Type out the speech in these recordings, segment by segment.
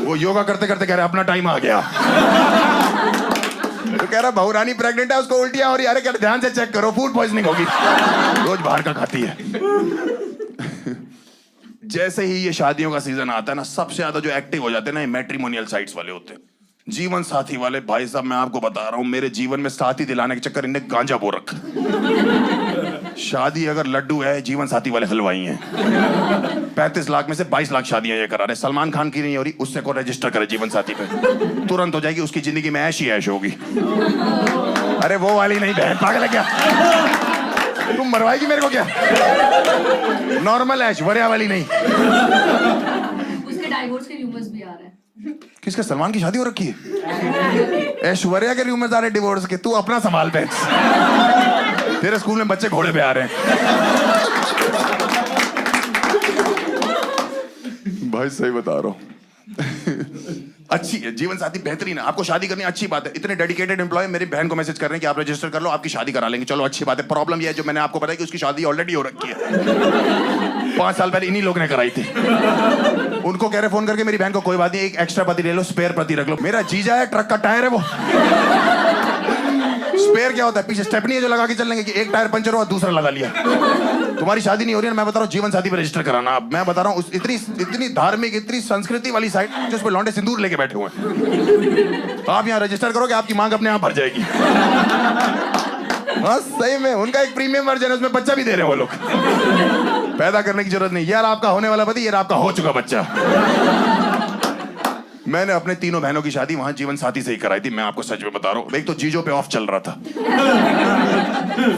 वो योगा करते करते कह रहा अपना टाइम आ गया। तो कह रहा बहू रानी प्रेग्नेंट है, उसको उल्टियां हो रही है। अरे कह रहा ध्यान से चेक करो, फूड पॉइजनिंग होगी, रोज बाहर का खाती है। जैसे ही ये शादियों का सीजन आता है ना, सबसे ज्यादा जो एक्टिव हो जाते हैं ना, ये मैट्रिमोनियल साइट्स वाले होते हैं, जीवन साथी वाले। भाई साहब मैं आपको बता रहा हूं, मेरे जीवन में साथी दिलाने के चक्कर इन्हें गांजा बो रखा। शादी अगर लड्डू है, जीवन साथी वाले हलवाई हैं। 35 लाख में से 22 लाख शादियां ये करा रहे। सलमान खान की नहीं हो रही, उससे को रजिस्टर करे जीवन साथी पे, तुरंत हो जाएगी। उसकी जिंदगी में ऐश ही ऐश होगी। अरे वो वाली नहीं, बहन पागल है क्या? तुम मरवाएगी मेरे को क्या? नॉर्मल ऐश, वरिया वाली नहीं। उसके डाइवोर्स के रूमर्स भी आ रहे हैं। किसका? सलमान की शादी हो रखी है? ऐश्वर्या के रूमर्स आ रहे डिवोर्स के। तू अपना संभाल पे, तेरे स्कूल में बच्चे घोड़े पे आ रहे हैं। भाई सही बता रहा हूं। अच्छी है जीवन साथी, बेहतरीन है। आपको शादी करनी अच्छी बात है। इतने डेडिकेटेड एम्प्लॉय मेरी बहन को मैसेज कर रहे हैं कि आप रजिस्टर कर लो, आपकी शादी करा लेंगे। चलो अच्छी बात है। प्रॉब्लम ये है, जो मैंने आपको बताया कि उसकी शादी ऑलरेडी हो रखी है। 5 साल पहले इन्हीं लोग ने कराई थी। उनको कह रहे फोन करके, मेरी बहन को कोई बात नहीं, एक एक्स्ट्रा पति ले लो, स्पेयर पति रख लो। मेरा जीजा है, ट्रक का टायर है वो। स्पेयर क्या होता है? पीछे स्टेपनी है जो लगा के चलने की, एक टायर पंचर हुआ दूसरा लगा लिया। तुम्हारी शादी नहीं हो रही है, मैं बता रहा हूँ जीवन साथी पे रजिस्टर कराना। अब मैं बता रहा हूँ, इतनी धार्मिक, इतनी संस्कृति वाली साइट जिस पे लौंडे सिंदूर लेके बैठे हुए हैं। आप यहाँ रजिस्टर करोगे, आपकी मांग अपने आप भर जाएगी। हाँ सही में, उनका एक प्रीमियम वर्जन है, उसमें बच्चा भी दे रहे हैं वो लोग। पैदा करने की जरूरत नहीं। यार आपका होने वाला पति, यार आपका हो चुका बच्चा। मैंने अपने तीनों बहनों की शादी वहां जीवन साथी से ही कराई थी। मैं आपको सच में बता रहा हूँ। एक तो जीजो पे ऑफ चल रहा था,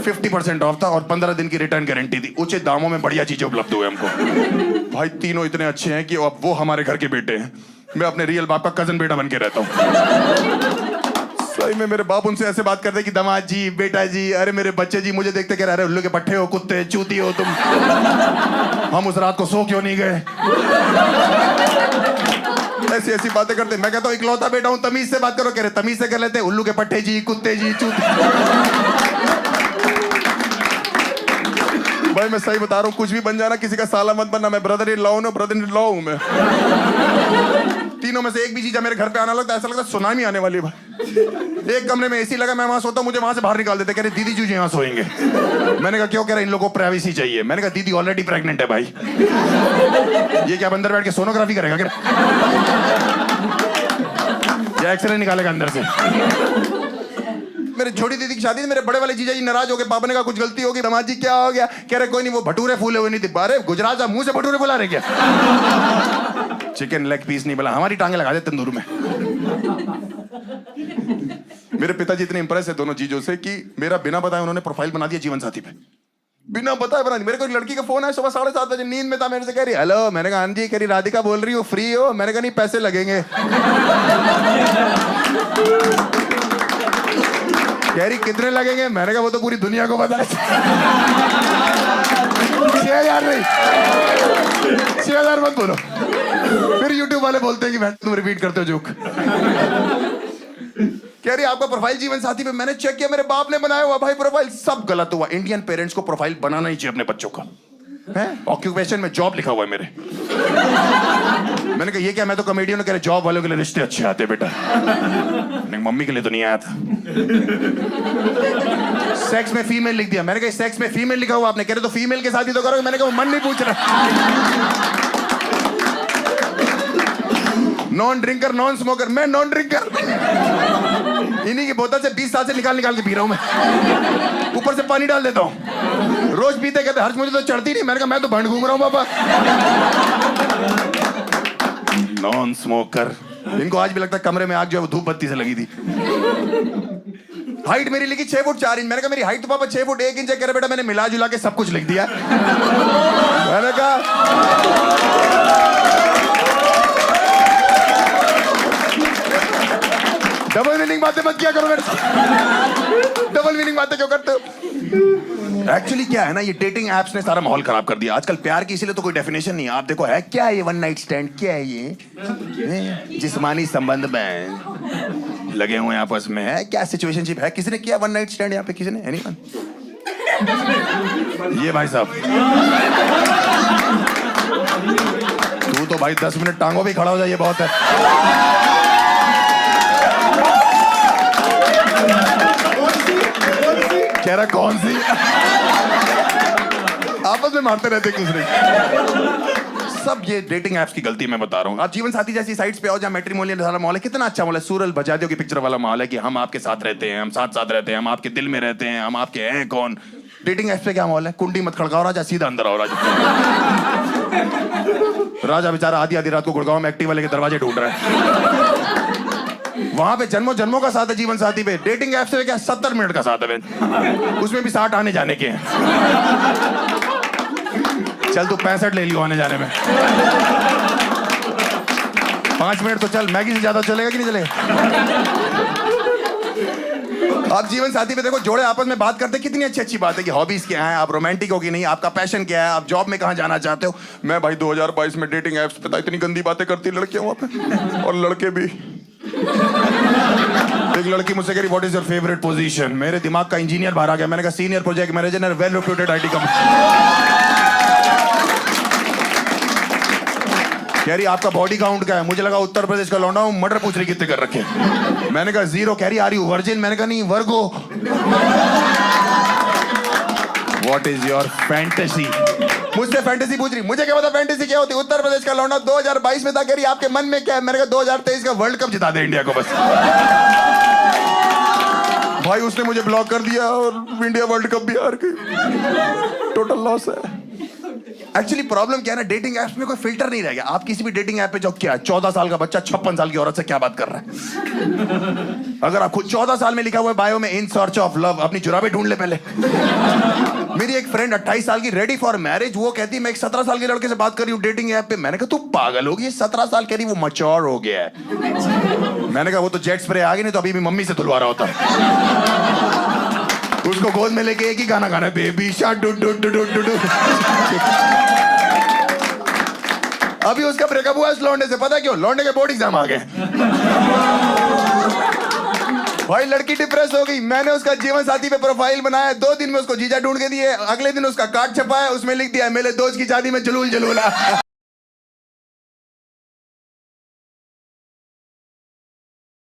50% ऑफ था, और 15 दिन की रिटर्न गारंटी थी। उचित दामों में बढ़िया चीजें उपलब्ध हुए हमको। भाई तीनों इतने अच्छे हैं कि अब वो हमारे घर के बेटे हैं। मैं अपने रियल बाप का कजन बेटा बन के रहता हूँ। सही में मेरे बाप उनसे ऐसे बात करते हैं कि दामाद जी, बेटा जी, अरे मेरे बच्चे जी। मुझे देखते कह रहे उल्लू के पट्टे हो, कुत्ते चूती हो तुम। हम उस रात को सो क्यों नहीं गए? ऐसी ऐसी बातें करते। मैं कहता हूँ इकलौता बेटा हूँ, तमीज से बात करो। कह रहे तमीज से कर लेते, उल्लू के पट्टे जी, कुत्ते जी, चूती। भाई मैं सही बता रहा हूँ, कुछ भी बन जाना, किसी का साला मत बनना। मैं ब्रदर इन लॉ हूँ, ब्रदर इन लॉ हूँ मैं। तीनों में से एक भी चीज मेरे घर पे आना लगता है, ऐसा लगता है सुनामी आने वाली है भाई। एक कमरे में एसी लगा, मैं वहां सोता हूं, मुझे वहां से बाहर निकाल देते। कह रहे दीदी जी यहाँ सोएंगे। मैंने कहा क्यों? कह रहे इन लोगों को प्राइवेसी चाहिए। मैंने कहा दीदी ऑलरेडी प्रेग्नेंट है भाई, ये क्या अंदर बैठ के सोनोग्राफी करेगा क्या? या एक्सरे निकालेगा अंदर से? मेरे छोटी दीदी की शादी थी, मेरे बड़े वाले जीजा जी नाराज हो गए। पापा ने कहा कुछ गलती होगी। दामाद जी क्या हो गया? कह रहे कोई नहीं, वो भटूरे फूले हुए नहीं थे। अरे गुजरात जा, मुंह से भटूरे फुला रहे क्या? चिकन लेग पीस नहीं बोला, हमारी टांगे लगा दे तंदूर में। मेरे पिताजी इतने इंप्रेस है दोनों चीजों से कि मेरा बिना बताए उन्होंने प्रोफाइल बना दिया जीवन साथी पे। बिना बताए बना दी। मेरे को एक लड़की का फोन है सुबह 7:30 बजे, नींद में था, मेरे से कह रही हेलो। मैंने कहा हाँ जी। कह रही राधिका बोल रही हो, फ्री हो? मैंने कहा नहीं, पैसे लगेंगे। कह रही कितने लगेंगे? मैंने कहा वो तो पूरी दुनिया को पता है। 6,000 नहीं, 6,000 मत बोलो। फिर YouTube वाले बोलते हैं कि भाई तुम रिपीट करते हो जोक। कह रही आपका प्रोफाइल जीवन साथी पे मैंने चेक किया, मेरे बाप ने बनाया हुआ भाई प्रोफाइल, सब गलत हुआ। इंडियन पेरेंट्स को प्रोफाइल बनाना ही चाहिए अपने बच्चों का। ऑक्यूपेशन में जॉब लिखा हुआ है मेरे। मैंने कहा ये क्या? मैं तो कॉमेडियन हूं। कह रहे जॉब वालों के लिए रिश्ते अच्छे आते बेटा। मम्मी के लिए तो नहीं आया था। सेक्स में फीमेल लिख दिया। मैंने कहा सेक्स में फीमेल लिखा हुआ आपने? कह रहे तो फीमेल के साथ ही तो करोगे। मैंने कहा वो मन नहीं पूछ रहा। Non drinker, non smoker. मैं नॉन ड्रिंकर, इन्हीं की बोतल से 20 साल से निकाल निकाल के पी रहा हूं मैं। ऊपर से पानी डाल देता हूं। रोज पीते कहते हर्ष मुझे तो चढ़ती नहीं। मैंने कहा मैं तो भंड घूम रहा हूं बाबा। Non smoker. इनको आज भी लगता है कमरे में आग जो है वो धूप बत्ती से लगी थी। हाइट मेरी लिखी 6 फुट 4 इंच। मैंने कहा मेरी हाइट तो पापा 6 फुट 1 इंच है। कह रहे बेटा मैंने मिला जुला के सब कुछ लिख दिया। मैंने कहा डबल मीनिंग बातें मत किया करो मेरे से। डबल मीनिंग बातें क्यों करते हो? एक्चुअली क्या है ना, ये डेटिंग एप्स ने सारा माहौल खराब कर दिया। आजकल प्यार की इसीलिए तो कोई डेफिनेशन नहीं है। आप देखो है क्या ये वन नाइट स्टैंड? क्या है ये? जिस्मानी संबंध में लगे हुए आपस में है क्या? सिचुएशनशिप है? किसी ने किया वन नाइट स्टैंड यहाँ पे? किसी ने? एनीवन? ये भाई साहब तो भाई 10 मिनट टांगों भी खड़ा हो जाइए, बहुत है। कह रहा कौन सी? आपस में मारते रहते एक दूसरे। सब ये डेटिंग एप्स की गलती मैं बता रहा हूँ। आप जीवन साथी जैसी साइट्स पे आओ जहाँ मैट्रिमोनियल सारा माहौल है, कितना अच्छा माहौल है। सूरज बजादियों की पिक्चर वाला माहौल है कि हम आपके साथ रहते हैं, हम साथ साथ रहते हैं, हम आपके दिल में रहते हैं, हम आपके हैं कौन। डेटिंग एप्स पे क्या माहौल है? कुंडी मत खड़काओ राजा, सीधा अंदर आओ राजा। राजा बेचारा आधी आधी रात को गुड़गांव में एक्टिवा लेके दरवाजे ढूंढ रहा है। वहां पे जन्मों जन्मों का साथ है जीवन साथी पे। डेटिंग एप्स पे क्या 70 मिनट का साथ है, उसमें भी 60 आने जाने के हैं। चल तू 65 ले लियो आने जाने में। 5 मिनट तो चल, मैगी से ज्यादा चलेगा कि नहीं चलेगा? आप जीवन साथी पे देखो, जोड़े आपस में बात करते, कितनी अच्छी अच्छी बात है कि हॉबीज क्या है, आप रोमांटिक हो कि नहीं, आपका पैशन क्या है, आप जॉब में कहाँ जाना चाहते हो। मैं भाई 2022 में डेटिंग एप्स पे इतनी गंदी बातें करती है लड़कियां वहां पे, और लड़के भी। एक लड़की मुझसे कह रही what is your favourite position. मेरे दिमाग का इंजीनियर बाहर आ गया। मैंने कहा senior project manager, well reputed IT company. कह रही आपका बॉडी काउंट क्या है? मुझे लगा उत्तर प्रदेश का लौंडा हूं। मटर पूछ रही कितने कर रखे। मैंने कहा 0। कह रही आ रही हूं वर्जिन। मैंने कहा नहीं, Virgo. What is your fantasy? मुझसे फैंटेसी पूछ रही। मुझे क्या पता फैंटेसी क्या होती? उत्तर प्रदेश का लौंडा 2022 में था। कह रही आपके मन में क्या है? मैंने कहा 2023 का वर्ल्ड कप जिता दे इंडिया को बस। भाई उसने मुझे ब्लॉक कर दिया और इंडिया वर्ल्ड कप भी हार गई। टोटल लॉस है। एक्चुअली प्रॉब्लम क्या है ना, डेटिंग ऐप्स में कोई फिल्टर नहीं रह गया। आप किसी भी डेटिंग ऐप पे जाओ, क्या 14 साल का बच्चा 56 साल की औरत से क्या बात कर रहा है? अगर आप खुद 14 साल में लिखा हुआ है बायो में इन सर्च ऑफ लव, अपनी जुराबे ढूंढ ले पहले। मेरी एक फ्रेंड 28 साल की, रेडी फॉर मैरिज। वो कहती मैं एक 17 साल के लड़के से बात कर रही हूँ डेटिंग ऐप पे। मैंने कहा तू पागल होगी, 17 साल कह रही वो मैच्योर हो गया है। मैंने कहा वो तो जेट स्प्रे आ गई, नहीं तो अभी भी मम्मी से धुलवा रहा होता। उसको गोद में लेके एक ही गाना गाना है, baby shark do do do do do. अभी उसका ब्रेकअप हुआ इस लौंडे से, पता क्यों? लौंडे के बोर्ड एग्जाम आ गए। भाई लड़की डिप्रेस हो गई। मैंने उसका जीवन साथी पे प्रोफाइल बनाया, 2 दिन में उसको जीजा ढूंढ के दिए। अगले दिन उसका कार्ड छपा है, उसमें लिख दिया मेरे दोस्त की शादी में जलूल जलूला।